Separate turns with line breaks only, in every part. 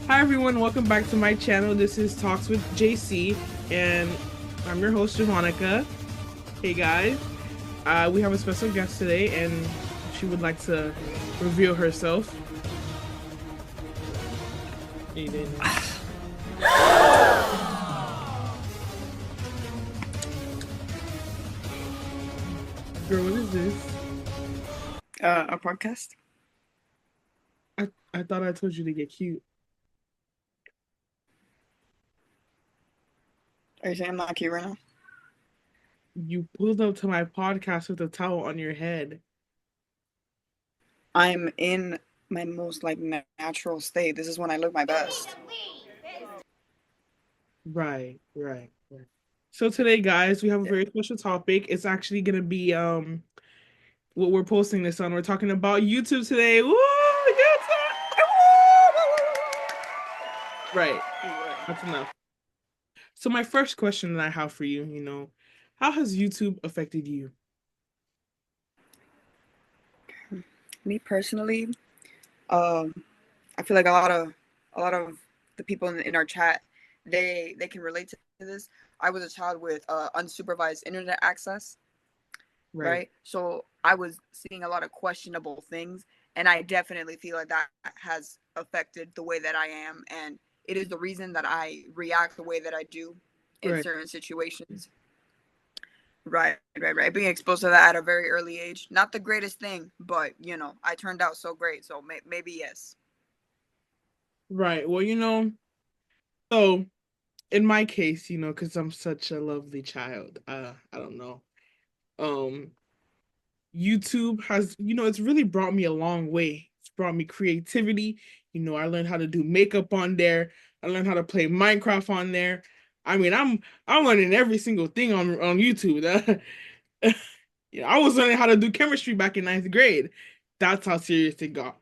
Hi everyone, welcome back to my channel. This is Talks with JC, and I'm your host Javonica. Hey guys, we have a special guest today, and she would like to reveal herself. Aiden. Girl, what is this?
A podcast?
I thought I told you to get cute.
Are you saying I'm not cute right now?
You pulled up to my podcast with a towel on your head.
I'm in my most like natural state. This is when I look my best.
Right. So today, guys, we have a
Yeah.
very special topic. It's actually gonna be what we're posting this on. We're talking about YouTube today. Woo! YouTube! Right. That's enough. So my first question that I have for you, how has YouTube affected you?
Me personally, um, I feel like a lot of the people in our chat, they can relate to this. I was a child with unsupervised internet access,
Right.
right? So I was seeing a lot of questionable things, and I definitely feel like that has affected the way that I am, and it is the reason that I react the way that I do in
Right.
certain situations. Right. Being exposed to that at a very early age, not the greatest thing, but I turned out so great, so maybe yes.
Right. Well, so in my case, because I'm such a lovely child, I don't know. Um, YouTube has, it's really brought me a long way. It's brought me creativity. I learned how to do makeup on there. I learned how to play Minecraft on there. I mean, I'm learning every single thing on YouTube. I was learning how to do chemistry back in ninth grade. That's how serious it got.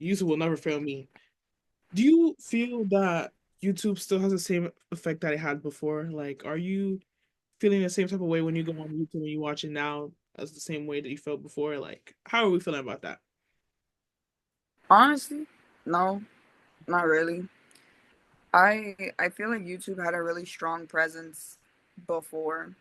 YouTube will never fail me. Do you feel that YouTube still has the same effect that it had before? Like, are you feeling the same type of way when you go on YouTube and you watch it now as the same way that you felt before? Like, how are we feeling about that?
Honestly, no, not really. I feel like YouTube had a really strong presence before.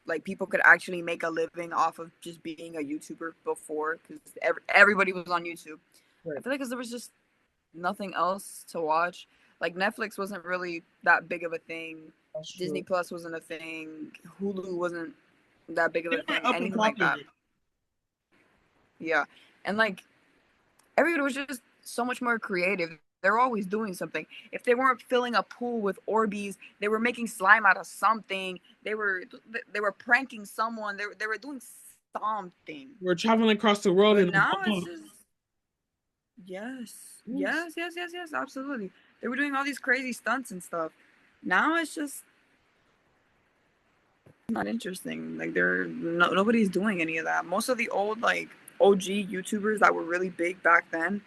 Like people could actually make a living off of just being a YouTuber before, because everybody was on YouTube. I
Right.
feel like because there was just nothing else to watch. Like Netflix wasn't really that big of a thing.
That's
Disney
true.
Plus wasn't a thing. Hulu wasn't that big of
They
a
weren't
thing.
up and
Anything like
popular.
that. Yeah. And like everybody was just so much more creative. They're always doing something. If they weren't filling a pool with Orbeez, they were making slime out of something. They were pranking someone. They were doing something.
We're traveling across the world
But
in a
now it's
bubble.
just yes,
Yes.
yes, absolutely. They were doing all these crazy stunts and stuff. Now it's just not interesting. Like nobody's doing any of that. Most of the old like OG YouTubers that were really big back then,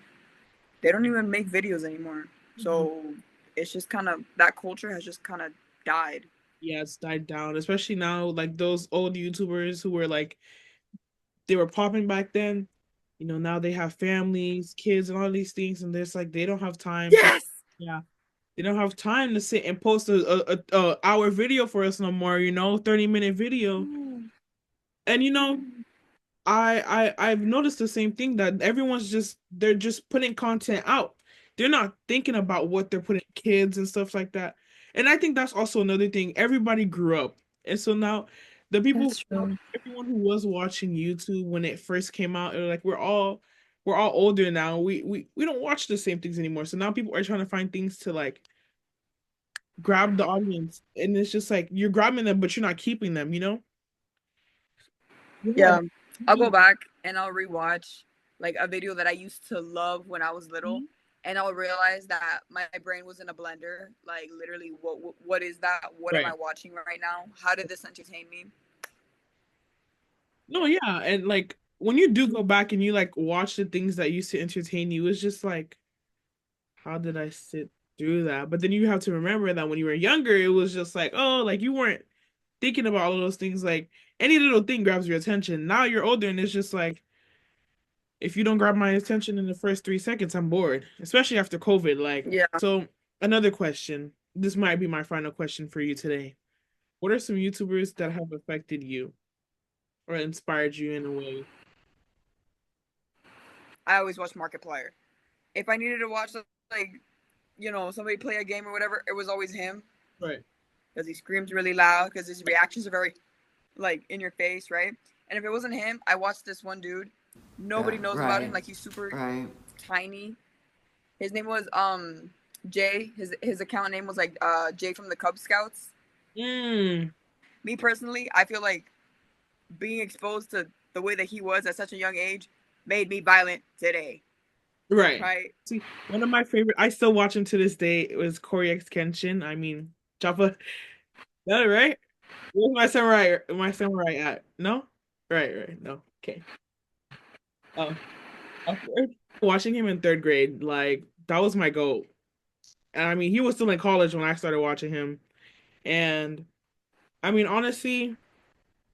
they don't even make videos anymore.
Mhm.
So it's just kind of that culture has just kind of died.
Yeah, it's died down, especially now. Like those old YouTubers who were like they were popping back then. Now they have families, kids, and all these things, and there's like they don't have time to.
Yes.
Yeah, they don't have time to sit and post a hour video for us no more. 30-minute video, and I've noticed the same thing that they're just putting content out. They're not thinking about what they're putting kids and stuff like that. And I think that's also another thing. Everybody grew up. And so now the people
That's true.
everyone who was watching YouTube when it first came out, like we're all older now. We don't watch the same things anymore. So now people are trying to find things to like grab the audience. And it's just like you're grabbing them, but you're not keeping them? Yeah.
Yeah, I'll go back and I'll rewatch like a video that I used to love when I was little, and I'll realize that my brain was in a blender. Like literally, what is that? What am I
Right.
watching right now? How did this entertain me?
No, yeah, and like when you do go back and you like watch the things that used to entertain you, it's just like, how did I sit through that? But then you have to remember that when you were younger, it was just like, oh, like you weren't thinking about all of those things. Like any little thing grabs your attention. Now you're older and it's just like if you don't grab my attention in the first 3 seconds, I'm bored, especially after COVID. Like,
Yeah.
so another question. This might be my final question for you today. What are some YouTubers that have affected you or inspired you in a way?
I always watch Markiplier. If I needed to watch like somebody play a game or whatever, it was always him
Right.
because he screams really loud because his reactions are very like in your face, right? And if it wasn't him, I watched this one dude.
Yeah,
Nobody knows about him.
right,
Like he's super
right.
tiny. His name was Jay. His account name was like Jay from the Cub Scouts.
Mm,
Me personally, I feel like being exposed to the way that he was at such a young age made me violent today.
right.
Right?
See, one of my favorite, I still watch him to this day. It was Corey X Kenshin. I mean, Jaffa. That right? Where's my samurai? My samurai at? No? Right, right. No. Okay. Oh, okay. Watching him in third grade, like that was my goal. And I mean, he was still in college when I started watching him. And I mean, honestly,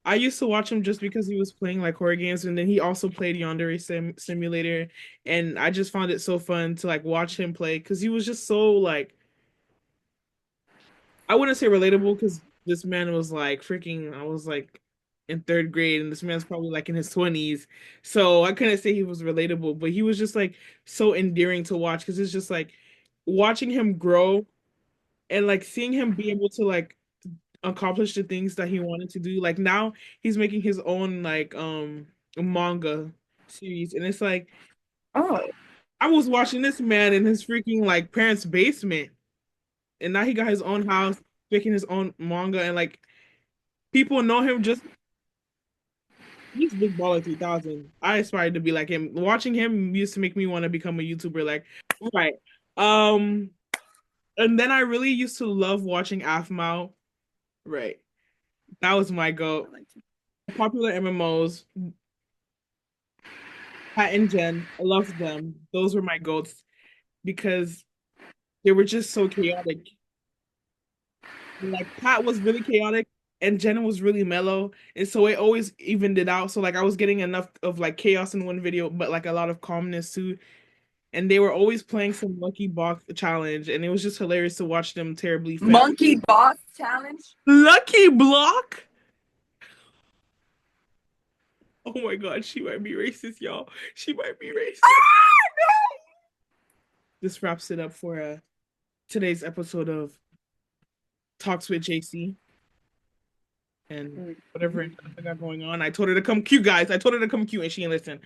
I used to watch him just because he was playing like horror games, and then he also played Yandere Simulator, and I just found it so fun to like watch him play because he was just so like I wouldn't say relatable because this man was like freaking. I was like in third grade, and this man's probably like in his 20s, so I couldn't say he was relatable, but he was just like so endearing to watch because it's just like watching him grow and like seeing him be able to like accomplish the things that he wanted to do. Like now he's making his own like manga series, and it's like
Oh.
I was watching this man in his freaking like parents' basement, and now he got his own house, making his own manga, and like people know him just he's Big Baller 3000. I aspired to be like him. Watching him used to make me want to become a YouTuber. Like, right. Um, and then I really used to love watching Aphmau. Right. That was my
I
go.
like to.
Popular MMOs, Pat and Jen. I loved them. Those were my goats because they were just so chaotic. Like Pat was really chaotic and Jen was really mellow. And so it always evened it out. So like I was getting enough of like chaos in one video, but like a lot of calmness too. And they were always playing some Lucky Block challenge, and it was just hilarious to watch them terribly fail.
Monkey Boss Challenge.
Lucky Block? Oh my god, she might be racist, y'all. She might be racist. This wraps it up for today's episode of Talks with JC and whatever I got going on. I told her to come cute, guys. I told her to come cute, and she didn't listen.